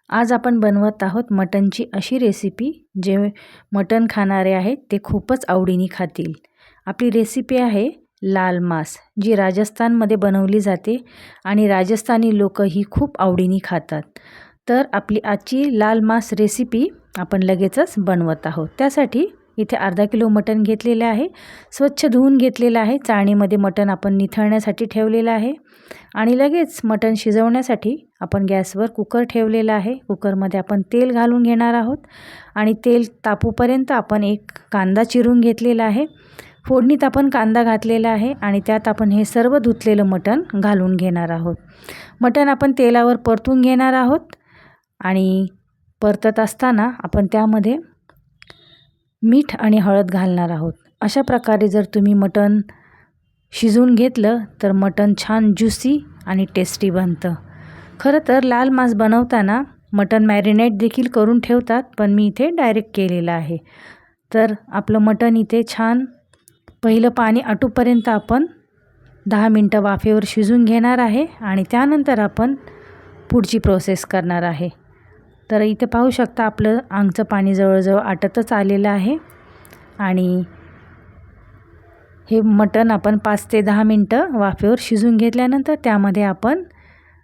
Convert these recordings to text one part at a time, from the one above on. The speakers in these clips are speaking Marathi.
आज आपण बनवत आहोत मटनची अशी रेसिपी जे मटन खाणारे आहेत ते खूपच आवडीने खातील। आपली रेसिपी आहे लाल मांस, जी राजस्थानमध्ये बनवली जाते आणि राजस्थानी लोक ही खूप आवडीने खातात। तर आपली आजची लाल मांस रेसिपी आपण लगेचच बनवत आहोत। त्यासाठी इथे अर्धा किलो मटन घेतलेले आहे, स्वच्छ धुवून घेतलेले आहे। चाळणीमध्ये मटन आपण निथळण्यासाठी ठेवलेले आहे आणि लगेच मटन शिजवण्यासाठी आपण गॅसवर कुकर ठेवलेला आहे। कुकरमध्ये आपण तेल घालून घेणार आहोत आणि तेल तापूपर्यंत आपण एक कांदा चिरून घेतलेला आहे। फोडणीत आपण कांदा घातलेला आहे आणि त्यात आपण हे सर्व धुतलेलं मटन घालून घेणार आहोत। मटन आपण तेलावर परतून घेणार आहोत आणि परतत असताना आपण त्यामध्ये मीठ आणि हळद घालणार आहोत। अशा प्रकारे जर तुम्ही मटन शिजवून घेतलं तर मटन छान ज्युसी आणि टेस्टी बनतं। खरं तर लाल मांस बनवताना मटन मॅरिनेट देखील करून ठेवतात, पण मी इथे डायरेक्ट केलेलं आहे। तर आपलं मटन इथे छान पहिलं पाणी आटूपर्यंत आपण 10 मिनिटं वाफेवर शिजून घेणार आहे आणि त्यानंतर आपण पुढची प्रोसेस करणार आहे। तर इथे पाहू शकता आपलं आंगचं पाणी जवळजवळ आटतच आलेलं आहे आणि हे मटन आपण 5 ते 10 मिनिटं वाफेवर शिजून घेतल्यानंतर त्यामध्ये आपण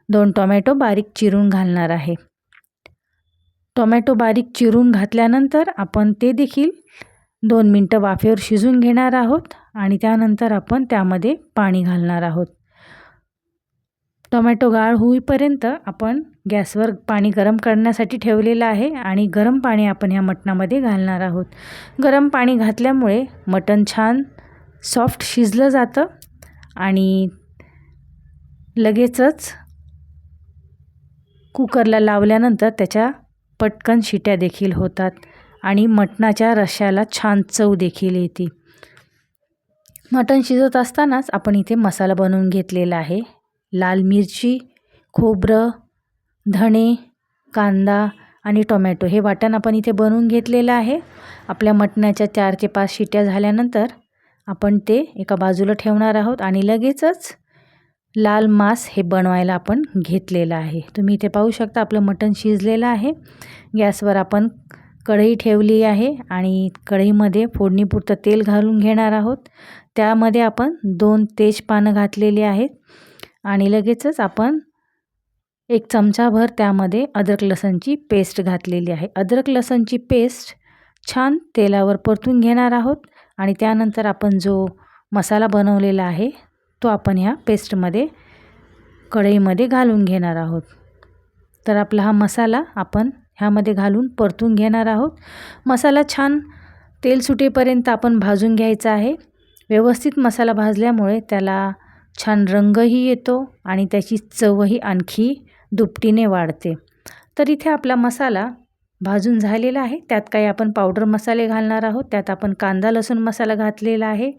2 टोमॅटो बारीक चिरून घालणार आहे। टोमॅटो बारीक चिरून घातल्यानंतर आपण ते देखील 2 मिनिटं वाफेवर शिजून घेणार आहोत आणि त्यानंतर आपण त्यामध्ये पाणी घालणार आहोत। टोमॅटो गाळ होईपर्यंत आपण गॅसवर पाणी गरम करण्यासाठी ठेवलेलं आहे आणि गरम पाणी आपण ह्या मटणामध्ये घालणार आहोत। गरम पाणी घातल्यामुळे मटण छान सॉफ्ट शिजलं जातं आणि लगेचच कुकरला लावल्यानंतर त्याच्या पटकन शिट्या देखील होतात आणि मटणाच्या रश्श्याला छान चव देखील येते। मटण शिजत असतानाच आपण इथे मसाला बनवून घेतलेला आहे। लाल मिरची, खोबरं, धणे, कांदा आणि टोमॅटो हे वाटण आपण इथे बनवून घेतलेलं आहे। आपल्या मटणाच्या 4 ते 5 शिट्या झाल्यानंतर आपण ते एका बाजूला ठेवणार आहोत आणि लगेचच लाल मांस हे बनवायला आपण घेतलेलं आहे। तुम्ही इथे पाहू शकता आपलं मटण शिजलेलं आहे। गॅसवर आपण कढई ठेवली आहे आणि कढईमध्ये फोडणीपुरतं तेल घालून घेणार आहोत। त्यामध्ये आपण 2 तेजपानं घातलेली आहेत आणि लगेचच आपण 1 चमचाभर त्यामध्ये अद्रक लसूणची पेस्ट घातलेली आहे। अद्रक लसूणची पेस्ट छान तेलावर परतून घेणार आहोत आणि त्यानंतर आपण जो मसाला बनवलेला आहे तो आपण ह्या पेस्टमध्ये कढईमध्ये घालून घेणार आहोत। तर आपला हा मसाला आपण ह्यामध्ये घालून परतून घेणार आहोत। मसाला छान तेल सुटेपर्यंत आपण भाजून घ्यायचा आहे। व्यवस्थित मसाला भाजल्यामुळे त्याला छान रंगही येतो आणि त्याची चवही आणखी दुपटीने वाढते। तर इथे आपला मसाला भाजून झालेला आहे। त्यात काही आपण पावडर मसाले घालणार आहोत। त्यात आपण कांदा लसूण मसाला घातलेला आहे,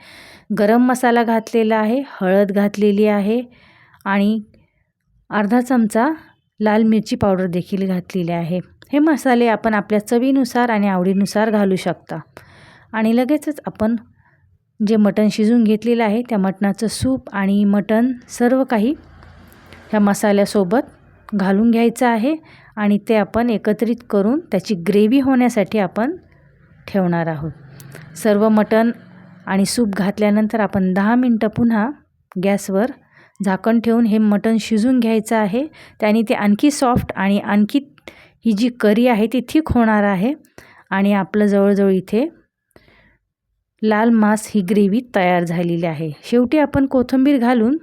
गरम मसाला घातलेला आहे, हळद घातलेली आहे आणि अर्धा चमचा लाल मिरची पावडर देखील घातलेली आहे। हे मसाले आपण आपल्या चवीनुसार आणि आवडीनुसार घालू शकता आणि लगेचच आपण जे मटण शिजून घेतलेलं आहे त्या मटणाचं सूप आणि मटण सर्व काही ह्या मसाल्यासोबत घालून घ्यायचं आहे आणि ते आपण एकत्रित करून त्याची ग्रेव्ही होण्यासाठी आपण ठेवणार आहोत। सर्व मटण आणि सूप घातल्यानंतर आपण 10 मिनिटं पुन्हा गॅसवर झाकण ठेवून हे मटण शिजून घ्यायचं आहे। त्याने ते आणखी सॉफ्ट आणि आणखी ही जी करी आहे ती थिक होणार आहे आणि आपलं जवळजवळ इथे लाल मांस ही ग्रेव्ही तयार झालेली आहे। शेवटी आपण कोथिंबीर घालून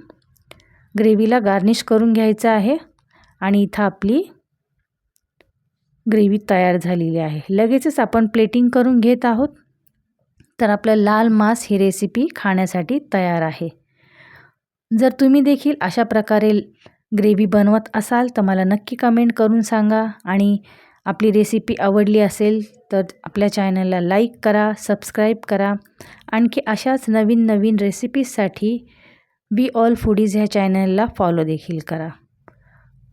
ग्रेव्हीला गार्निश करून घ्यायचं आहे आणि इथं आपली ग्रेव्ही तयार झालेली आहे। लगेचच आपण प्लेटिंग करून घेत आहोत। तर आपलं लाल मांस ही रेसिपी खाण्यासाठी तयार आहे। जर तुम्ही देखील अशा प्रकारे ग्रेव्ही बनवत असाल तर मला नक्की कमेंट करून सांगा आणि आपली रेसिपी आवडली असेल तर आपल्या चॅनलला लाईक करा, सबस्क्राईब करा। आणखी अशाच नवीन नवीन रेसिपीजसाठी बी ऑल फूडीज ह्या चॅनलला फॉलो देखील करा।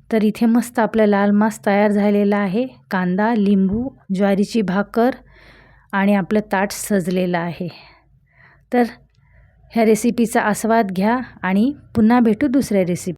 तर इथे मस्त आपलं लाल मांस तयार झालेला आहे। कांदा, लिंबू, ज्वारीची भाकर आणि आपलं ताट सजलेलं आहे। तर ह्या रेसिपीचा आस्वाद घ्या आणि पुन्हा भेटू दुसऱ्या रेसिपी